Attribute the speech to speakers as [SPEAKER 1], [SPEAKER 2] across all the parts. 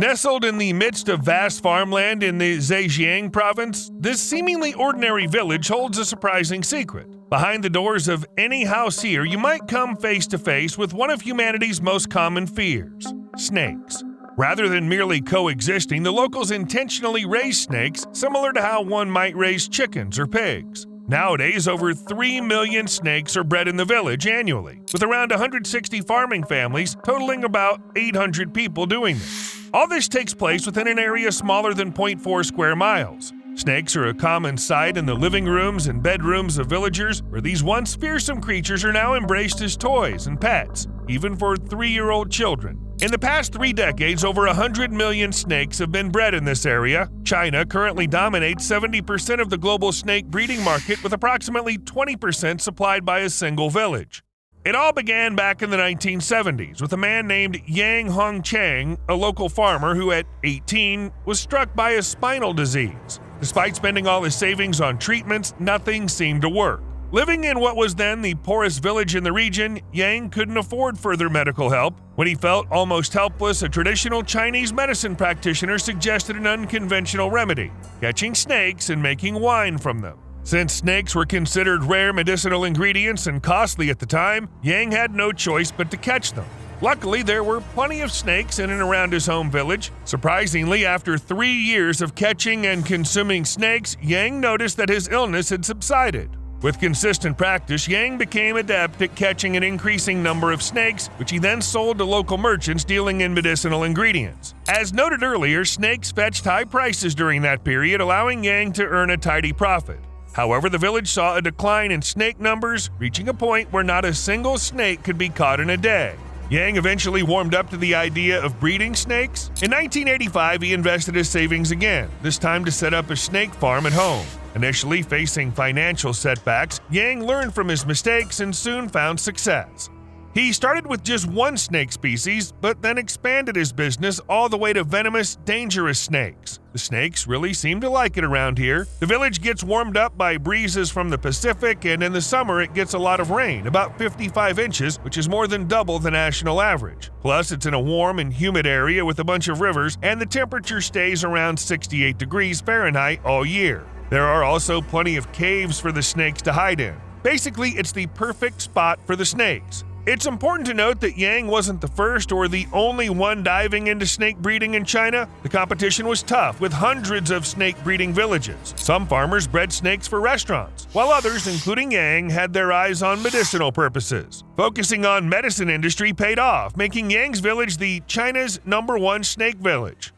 [SPEAKER 1] Nestled in the midst of vast farmland in the Zhejiang province, this seemingly ordinary village holds a surprising secret. Behind the doors of any house here, you might come face to face with one of humanity's most common fears: snakes. Rather than merely coexisting, the locals intentionally raise snakes, similar to how one might raise chickens or pigs. Nowadays, over 3 million snakes are bred in the village annually, with around 160 farming families, totaling about 800 people doing this. All this takes place within an area smaller than 0.4 square miles. Snakes are a common sight in the living rooms and bedrooms of villagers, where these once fearsome creatures are now embraced as toys and pets, even for 3-year-old children. In the past 3 decades, over 100 million snakes have been bred in this area. China currently dominates 70% of the global snake breeding market, with approximately 20% supplied by a single village. It all began back in the 1970s with a man named Yang Hongchang, a local farmer who at 18 was struck by a spinal disease. Despite spending all his savings on treatments, nothing seemed to work. Living in what was then the poorest village in the region, Yang couldn't afford further medical help. When he felt almost helpless, a traditional Chinese medicine practitioner suggested an unconventional remedy: catching snakes and making wine from them. Since snakes were considered rare medicinal ingredients and costly at the time, Yang had no choice but to catch them. Luckily, there were plenty of snakes in and around his home village. Surprisingly, after 3 years of catching and consuming snakes, Yang noticed that his illness had subsided. With consistent practice, Yang became adept at catching an increasing number of snakes, which he then sold to local merchants dealing in medicinal ingredients. As noted earlier, snakes fetched high prices during that period, allowing Yang to earn a tidy profit. However, the village saw a decline in snake numbers, reaching a point where not a single snake could be caught in a day. Yang eventually warmed up to the idea of breeding snakes. In 1985, he invested his savings again, this time to set up a snake farm at home. Initially facing financial setbacks, Yang learned from his mistakes and soon found success. He started with just one snake species, but then expanded his business all the way to venomous, dangerous snakes. The snakes really seem to like it around here. The village gets warmed up by breezes from the Pacific, and in the summer it gets a lot of rain, about 55 inches, which is more than double the national average. Plus, it's in a warm and humid area with a bunch of rivers, and the temperature stays around 68 degrees Fahrenheit all year. There are also plenty of caves for the snakes to hide in. Basically, it's the perfect spot for the snakes. It's important to note that Yang wasn't the first or the only one diving into snake breeding in China. The competition was tough, with hundreds of snake breeding villages. Some farmers bred snakes for restaurants, while others, including Yang, had their eyes on medicinal purposes. Focusing on medicine industry paid off, making Yang's village the China's #1 snake village.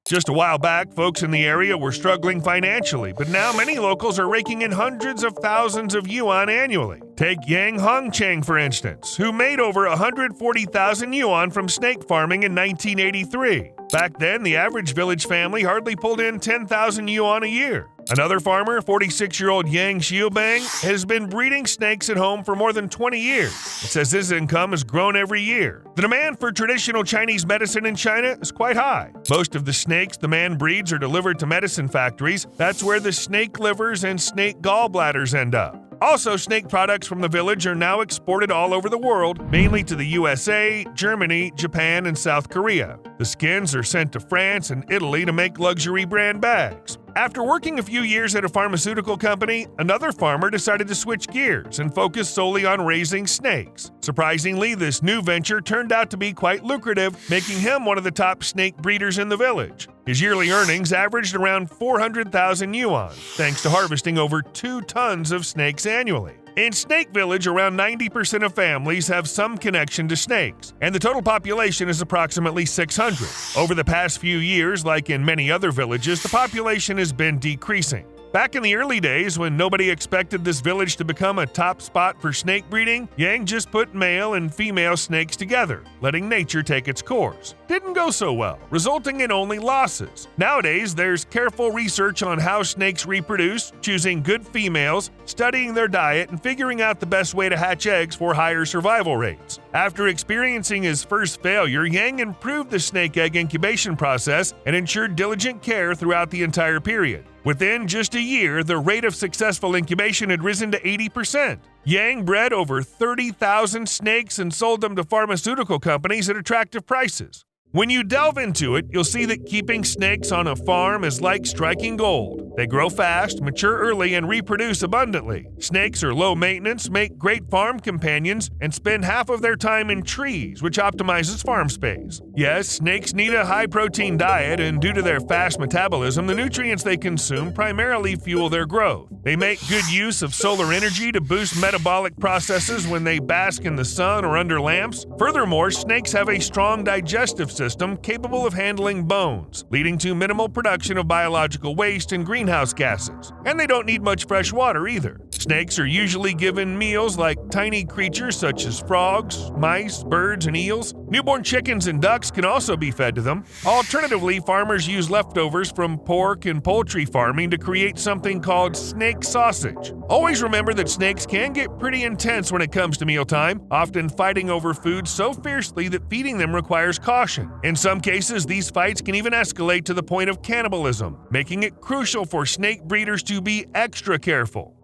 [SPEAKER 1] Just a while back, folks in the area were struggling financially, but now many locals are raking in hundreds of thousands of yuan annually. Take Yang Hongchang, for instance, who made over 140,000 yuan from snake farming in 1983. Back then, the average village family hardly pulled in 10,000 yuan a year. Another farmer, 46-year-old Yang Xiaobang, has been breeding snakes at home for more than 20 years. It says his income has grown every year. The demand for traditional Chinese medicine in China is quite high. Most of the snakes the man breeds are delivered to medicine factories. That's where the snake livers and snake gallbladders end up. Also, snake products from the village are now exported all over the world, mainly to the USA, Germany, Japan, and South Korea. The skins are sent to France and Italy to make luxury brand bags. After working a few years at a pharmaceutical company, another farmer decided to switch gears and focus solely on raising snakes. Surprisingly, this new venture turned out to be quite lucrative, making him one of the top snake breeders in the village. His yearly earnings averaged around 400,000 yuan, thanks to harvesting over 2 tons of snakes annually. In Snake Village, around 90% of families have some connection to snakes, and the total population is approximately 600. Over the past few years, like in many other villages, the population has been decreasing. Back in the early days, when nobody expected this village to become a top spot for snake breeding, Yang just put male and female snakes together, letting nature take its course. Didn't go so well, resulting in only losses. Nowadays, there's careful research on how snakes reproduce, choosing good females, studying their diet, and figuring out the best way to hatch eggs for higher survival rates. After experiencing his first failure, Yang improved the snake egg incubation process and ensured diligent care throughout the entire period. Within just a year, the rate of successful incubation had risen to 80%. Yang bred over 30,000 snakes and sold them to pharmaceutical companies at attractive prices. When you delve into it, you'll see that keeping snakes on a farm is like striking gold. They grow fast, mature early, and reproduce abundantly. Snakes are low maintenance, make great farm companions, and spend half of their time in trees, which optimizes farm space. Yes, snakes need a high-protein diet, and due to their fast metabolism, the nutrients they consume primarily fuel their growth. They make good use of solar energy to boost metabolic processes when they bask in the sun or under lamps. Furthermore, snakes have a strong digestive system capable of handling bones, leading to minimal production of biological waste and greenhouse gases. And they don't need much fresh water either. Snakes are usually given meals like tiny creatures such as frogs, mice, birds, and eels. Newborn chickens and ducks can also be fed to them. Alternatively, farmers use leftovers from pork and poultry farming to create something called snake sausage. Always remember that snakes can get pretty intense when it comes to mealtime, often fighting over food so fiercely that feeding them requires caution. In some cases, these fights can even escalate to the point of cannibalism, making it crucial for snake breeders to be extra careful.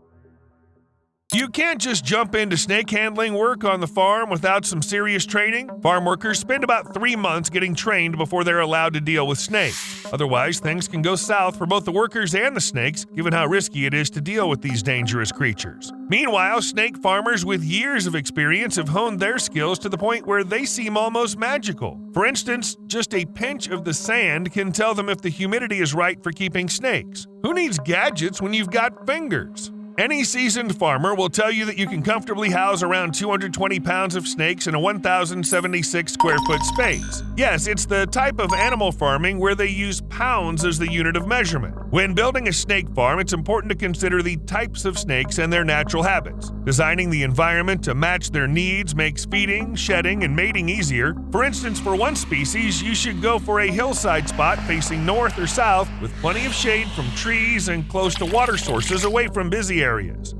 [SPEAKER 1] You can't just jump into snake handling work on the farm without some serious training. Farm workers spend about 3 months getting trained before they're allowed to deal with snakes. Otherwise, things can go south for both the workers and the snakes, given how risky it is to deal with these dangerous creatures. Meanwhile, snake farmers with years of experience have honed their skills to the point where they seem almost magical. For instance, just a pinch of the sand can tell them if the humidity is right for keeping snakes. Who needs gadgets when you've got fingers? Any seasoned farmer will tell you that you can comfortably house around 220 pounds of snakes in a 1,076 square foot space. Yes, it's the type of animal farming where they use pounds as the unit of measurement. When building a snake farm, it's important to consider the types of snakes and their natural habits. Designing the environment to match their needs makes feeding, shedding, and mating easier. For instance, for one species, you should go for a hillside spot facing north or south with plenty of shade from trees and close to water sources away from busy areas.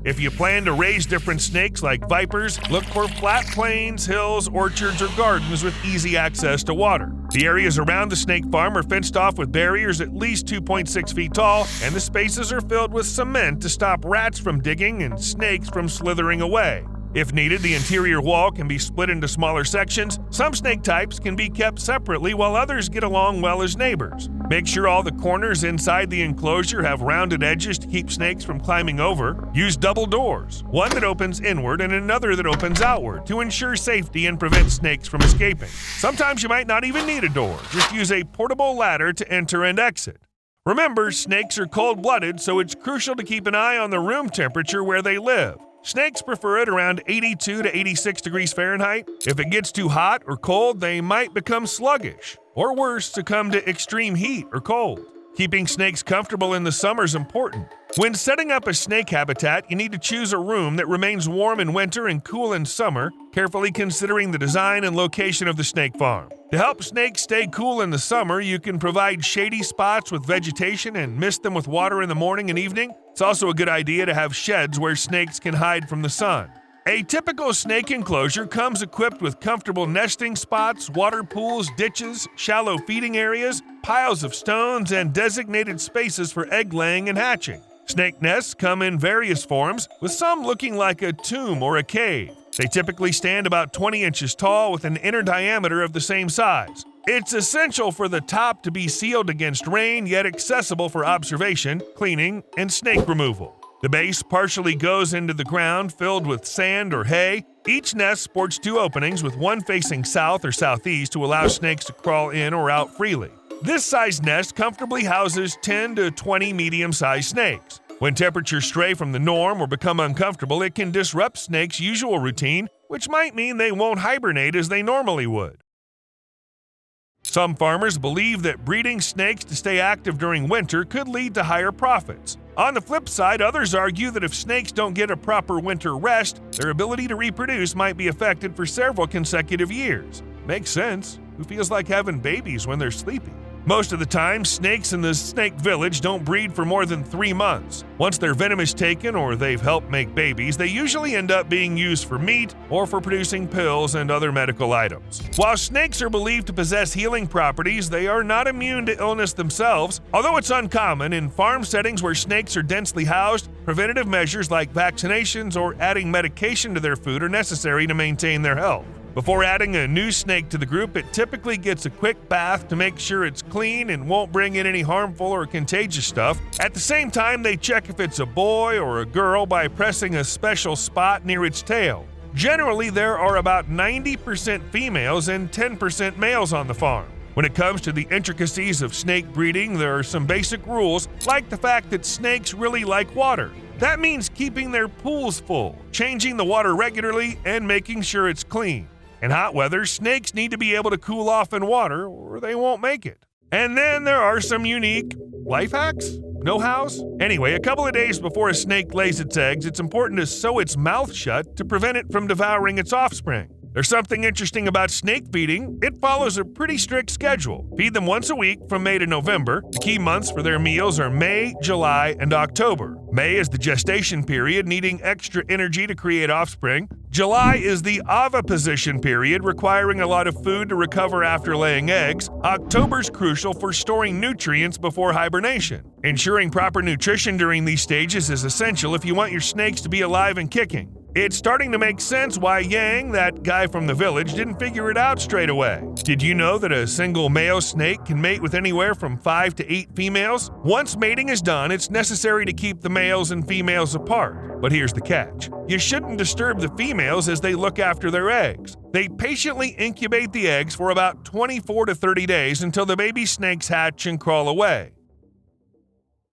[SPEAKER 1] If you plan to raise different snakes like vipers, look for flat plains, hills, orchards, or gardens with easy access to water. The areas around the snake farm are fenced off with barriers at least 2.6 feet tall, and the spaces are filled with cement to stop rats from digging and snakes from slithering away. If needed, the interior wall can be split into smaller sections. Some snake types can be kept separately while others get along well as neighbors. Make sure all the corners inside the enclosure have rounded edges to keep snakes from climbing over. Use double doors, one that opens inward and another that opens outward, to ensure safety and prevent snakes from escaping. Sometimes you might not even need a door. Just use a portable ladder to enter and exit. Remember, snakes are cold-blooded, so it's crucial to keep an eye on the room temperature where they live. Snakes prefer it around 82 to 86 degrees Fahrenheit. If it gets too hot or cold, they might become sluggish, or worse, succumb to extreme heat or cold. Keeping snakes comfortable in the summer is important. When setting up a snake habitat, you need to choose a room that remains warm in winter and cool in summer, carefully considering the design and location of the snake farm. To help snakes stay cool in the summer, you can provide shady spots with vegetation and mist them with water in the morning and evening. It's also a good idea to have sheds where snakes can hide from the sun. A typical snake enclosure comes equipped with comfortable nesting spots, water pools, ditches, shallow feeding areas, piles of stones, and designated spaces for egg laying and hatching. Snake nests come in various forms, with some looking like a tomb or a cave. They typically stand about 20 inches tall with an inner diameter of the same size. It's essential for the top to be sealed against rain, yet accessible for observation, cleaning, and snake removal. The base partially goes into the ground filled with sand or hay. Each nest sports 2 openings, with one facing south or southeast to allow snakes to crawl in or out freely. This size nest comfortably houses 10 to 20 medium-sized snakes. When temperatures stray from the norm or become uncomfortable, it can disrupt snakes' usual routine, which might mean they won't hibernate as they normally would. Some farmers believe that breeding snakes to stay active during winter could lead to higher profits. On the flip side, others argue that if snakes don't get a proper winter rest, their ability to reproduce might be affected for several consecutive years. Makes sense. Who feels like having babies when they're sleepy? Most of the time, snakes in the snake village don't breed for more than 3 months. Once their venom is taken or they've helped make babies, they usually end up being used for meat or for producing pills and other medical items. While snakes are believed to possess healing properties, they are not immune to illness themselves. Although it's uncommon, in farm settings where snakes are densely housed, preventative measures like vaccinations or adding medication to their food are necessary to maintain their health. Before adding a new snake to the group, it typically gets a quick bath to make sure it's clean and won't bring in any harmful or contagious stuff. At the same time, they check if it's a boy or a girl by pressing a special spot near its tail. Generally, there are about 90% females and 10% males on the farm. When it comes to the intricacies of snake breeding, there are some basic rules, like the fact that snakes really like water. That means keeping their pools full, changing the water regularly, and making sure it's clean. In hot weather, snakes need to be able to cool off in water or they won't make it. And then there are some unique life hacks? Know-hows? Anyway, a couple of days before a snake lays its eggs, it's important to sew its mouth shut to prevent it from devouring its offspring. There's something interesting about snake feeding. It follows a pretty strict schedule. Feed them once a week from May to November. The key months for their meals are May, July, and October. May is the gestation period, needing extra energy to create offspring. July is the oviposition period, requiring a lot of food to recover after laying eggs. October's crucial for storing nutrients before hibernation. Ensuring proper nutrition during these stages is essential if you want your snakes to be alive and kicking. It's starting to make sense why Yang, that guy from the village, didn't figure it out straight away. Did you know that a single male snake can mate with anywhere from 5 to 8 females? Once mating is done, it's necessary to keep the males and females apart. But here's the catch. You shouldn't disturb the females as they look after their eggs. They patiently incubate the eggs for about 24 to 30 days until the baby snakes hatch and crawl away.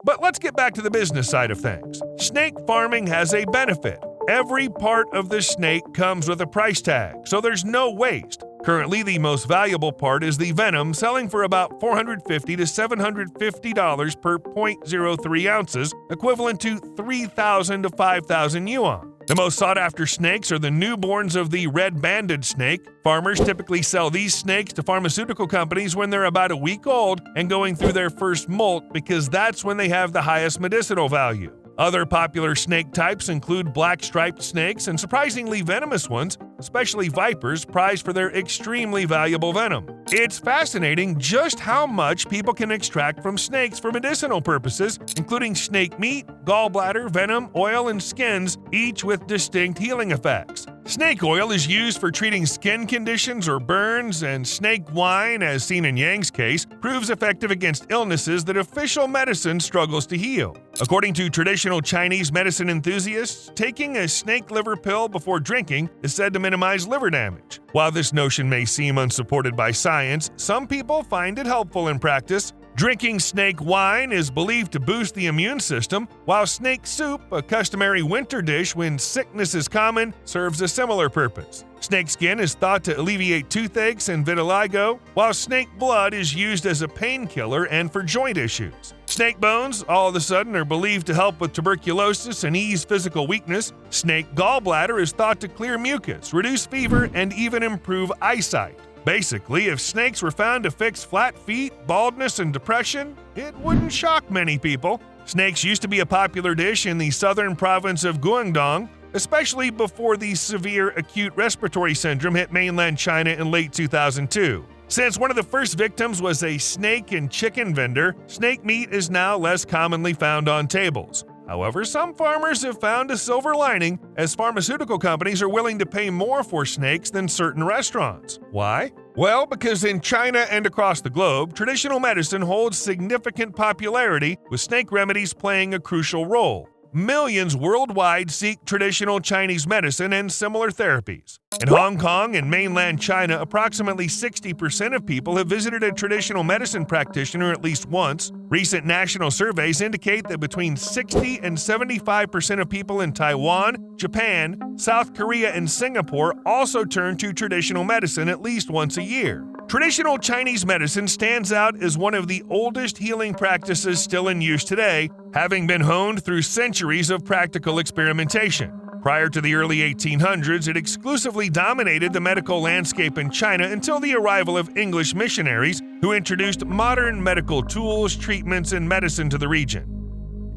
[SPEAKER 1] But let's get back to the business side of things. Snake farming has a benefit. Every part of the snake comes with a price tag, so there's no waste. Currently, the most valuable part is the venom, selling for about $450 to $750 per 0.03 ounces, equivalent to 3,000 to 5,000 yuan. The most sought-after snakes are the newborns of the red-banded snake. Farmers typically sell these snakes to pharmaceutical companies when they're about a week old and going through their first molt, because that's when they have the highest medicinal value. Other popular snake types include black-striped snakes and surprisingly venomous ones, especially vipers, prized for their extremely valuable venom. It's fascinating just how much people can extract from snakes for medicinal purposes, including snake meat, gallbladder, venom, oil, and skins, each with distinct healing effects. Snake oil is used for treating skin conditions or burns, and snake wine, as seen in Yang's case, proves effective against illnesses that official medicine struggles to heal. According to traditional Chinese medicine enthusiasts, taking a snake liver pill before drinking is said to minimize liver damage. While this notion may seem unsupported by science, some people find it helpful in practice. Drinking snake wine is believed to boost the immune system, while snake soup, a customary winter dish when sickness is common, serves a similar purpose. Snake skin is thought to alleviate toothaches and vitiligo, while snake blood is used as a painkiller and for joint issues. Snake bones, all of a sudden, are believed to help with tuberculosis and ease physical weakness. Snake gallbladder is thought to clear mucus, reduce fever, and even improve eyesight. Basically, if snakes were found to fix flat feet, baldness, and depression, it wouldn't shock many people. Snakes used to be a popular dish in the southern province of Guangdong, especially before the severe acute respiratory syndrome hit mainland China in late 2002. Since one of the first victims was a snake and chicken vendor, snake meat is now less commonly found on tables. However, some farmers have found a silver lining, as pharmaceutical companies are willing to pay more for snakes than certain restaurants. Why? Well, because in China and across the globe, traditional medicine holds significant popularity, with snake remedies playing a crucial role. Millions worldwide seek traditional Chinese medicine and similar therapies. In Hong Kong and mainland China, approximately 60% of people have visited a traditional medicine practitioner at least once. Recent national surveys indicate that between 60 and 75% of people in Taiwan, Japan, South Korea, and Singapore also turn to traditional medicine at least once a year. Traditional Chinese medicine stands out as one of the oldest healing practices still in use today, having been honed through centuries of practical experimentation. Prior to the early 1800s, it exclusively dominated the medical landscape in China until the arrival of English missionaries who introduced modern medical tools, treatments, and medicine to the region.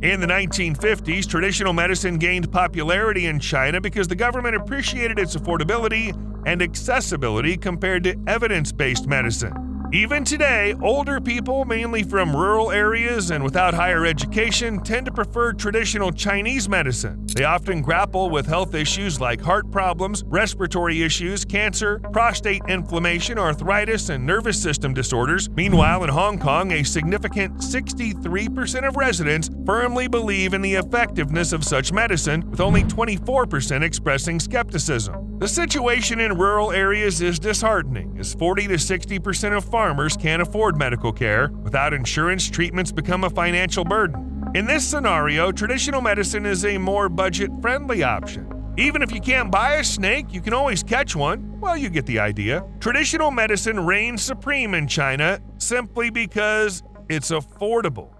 [SPEAKER 1] In the 1950s, traditional medicine gained popularity in China because the government appreciated its affordability and accessibility compared to evidence-based medicine. Even today, older people, mainly from rural areas and without higher education, tend to prefer traditional Chinese medicine. They often grapple with health issues like heart problems, respiratory issues, cancer, prostate inflammation, arthritis, and nervous system disorders. Meanwhile, in Hong Kong, a significant 63% of residents firmly believe in the effectiveness of such medicine, with only 24% expressing skepticism. The situation in rural areas is disheartening, as 40 to 60% of farmers can't afford medical care. Without insurance, treatments become a financial burden. In this scenario, traditional medicine is a more budget-friendly option. Even if you can't buy a snake, you can always catch one. Well, you get the idea. Traditional medicine reigns supreme in China simply because it's affordable.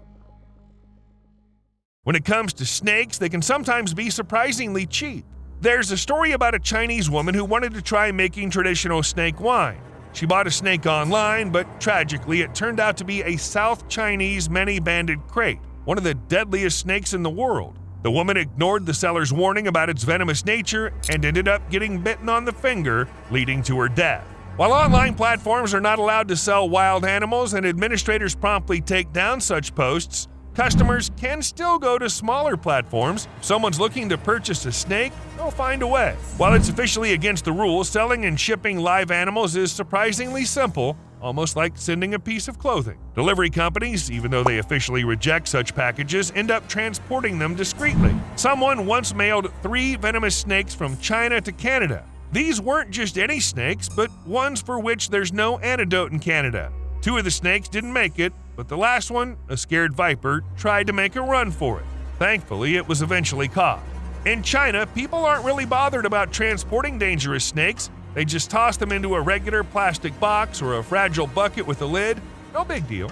[SPEAKER 1] When it comes to snakes, they can sometimes be surprisingly cheap. There's a story about a Chinese woman who wanted to try making traditional snake wine. She bought a snake online, but tragically, it turned out to be a South Chinese many-banded crate, one of the deadliest snakes in the world. The woman ignored the seller's warning about its venomous nature and ended up getting bitten on the finger, leading to her death. While online platforms are not allowed to sell wild animals and administrators promptly take down such posts, customers can still go to smaller platforms. If someone's looking to purchase a snake, they'll find a way. While it's officially against the rules, selling and shipping live animals is surprisingly simple, almost like sending a piece of clothing. Delivery companies, even though they officially reject such packages, end up transporting them discreetly. Someone once mailed 3 venomous snakes from China to Canada. These weren't just any snakes, but ones for which there's no antidote in Canada. 2 of the snakes didn't make it, but the last one, a scared viper, tried to make a run for it. Thankfully, it was eventually caught. In China, people aren't really bothered about transporting dangerous snakes. They just toss them into a regular plastic box or a fragile bucket with a lid. No big deal.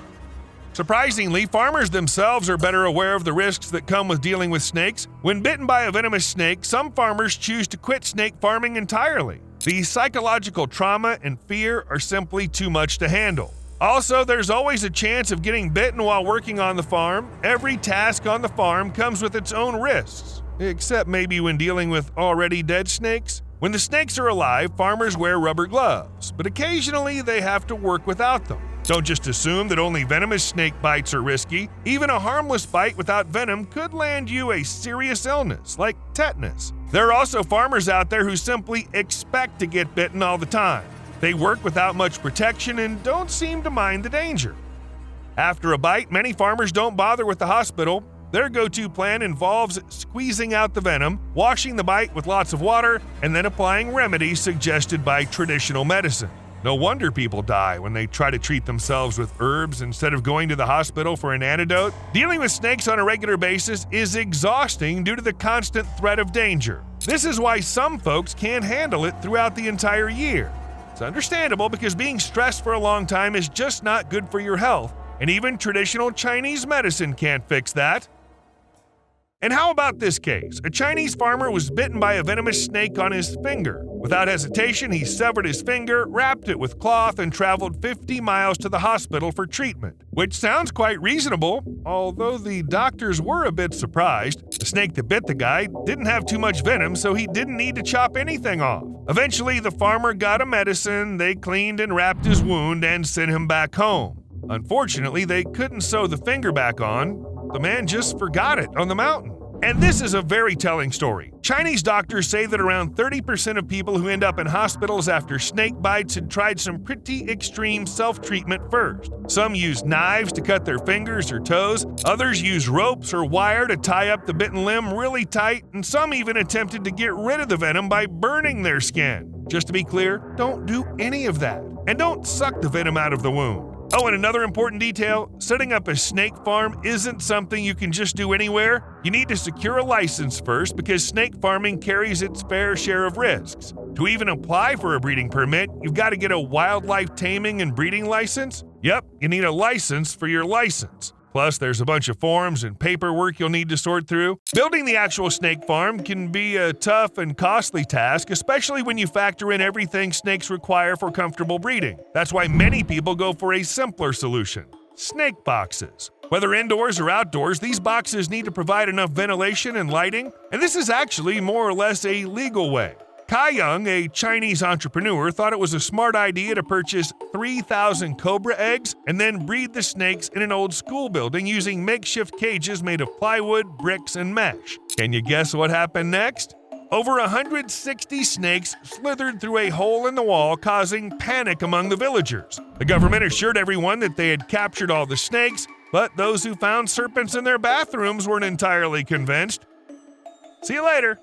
[SPEAKER 1] Surprisingly, farmers themselves are better aware of the risks that come with dealing with snakes. When bitten by a venomous snake, some farmers choose to quit snake farming entirely. The psychological trauma and fear are simply too much to handle. Also, there's always a chance of getting bitten while working on the farm. Every task on the farm comes with its own risks, except maybe when dealing with already dead snakes. When the snakes are alive, farmers wear rubber gloves, but occasionally they have to work without them. Don't just assume that only venomous snake bites are risky. Even a harmless bite without venom could land you a serious illness, like tetanus. There are also farmers out there who simply expect to get bitten all the time. They work without much protection and don't seem to mind the danger. After a bite, many farmers don't bother with the hospital. Their go-to plan involves squeezing out the venom, washing the bite with lots of water, and then applying remedies suggested by traditional medicine. No wonder people die when they try to treat themselves with herbs instead of going to the hospital for an antidote. Dealing with snakes on a regular basis is exhausting due to the constant threat of danger. This is why some folks can't handle it throughout the entire year. It's understandable because being stressed for a long time is just not good for your health, and even traditional Chinese medicine can't fix that. And how about this case? A Chinese farmer was bitten by a venomous snake on his finger. Without hesitation, he severed his finger, wrapped it with cloth, and traveled 50 miles to the hospital for treatment. Which sounds quite reasonable, although the doctors were a bit surprised. The snake that bit the guy didn't have too much venom, so he didn't need to chop anything off. Eventually, the farmer got a medicine, they cleaned and wrapped his wound, and sent him back home. Unfortunately, they couldn't sew the finger back on. The man just forgot it on the mountain. And this is a very telling story. Chinese doctors say that around 30% of people who end up in hospitals after snake bites had tried some pretty extreme self-treatment first. Some use knives to cut their fingers or toes, others use ropes or wire to tie up the bitten limb really tight, and some even attempted to get rid of the venom by burning their skin. Just to be clear, don't do any of that. And don't suck the venom out of the wound. Oh, and another important detail, setting up a snake farm isn't something you can just do anywhere. You need to secure a license first because snake farming carries its fair share of risks. To even apply for a breeding permit, you've got to get a wildlife taming and breeding license. Yep, you need a license for your license. Plus, there's a bunch of forms and paperwork you'll need to sort through. Building the actual snake farm can be a tough and costly task, especially when you factor in everything snakes require for comfortable breeding. That's why many people go for a simpler solution: snake boxes. Whether indoors or outdoors, these boxes need to provide enough ventilation and lighting, and this is actually more or less a legal way. Kai Young, a Chinese entrepreneur, thought it was a smart idea to purchase 3,000 cobra eggs and then breed the snakes in an old school building using makeshift cages made of plywood, bricks, and mesh. Can you guess what happened next? Over 160 snakes slithered through a hole in the wall, causing panic among the villagers. The government assured everyone that they had captured all the snakes, but those who found serpents in their bathrooms weren't entirely convinced. See you later.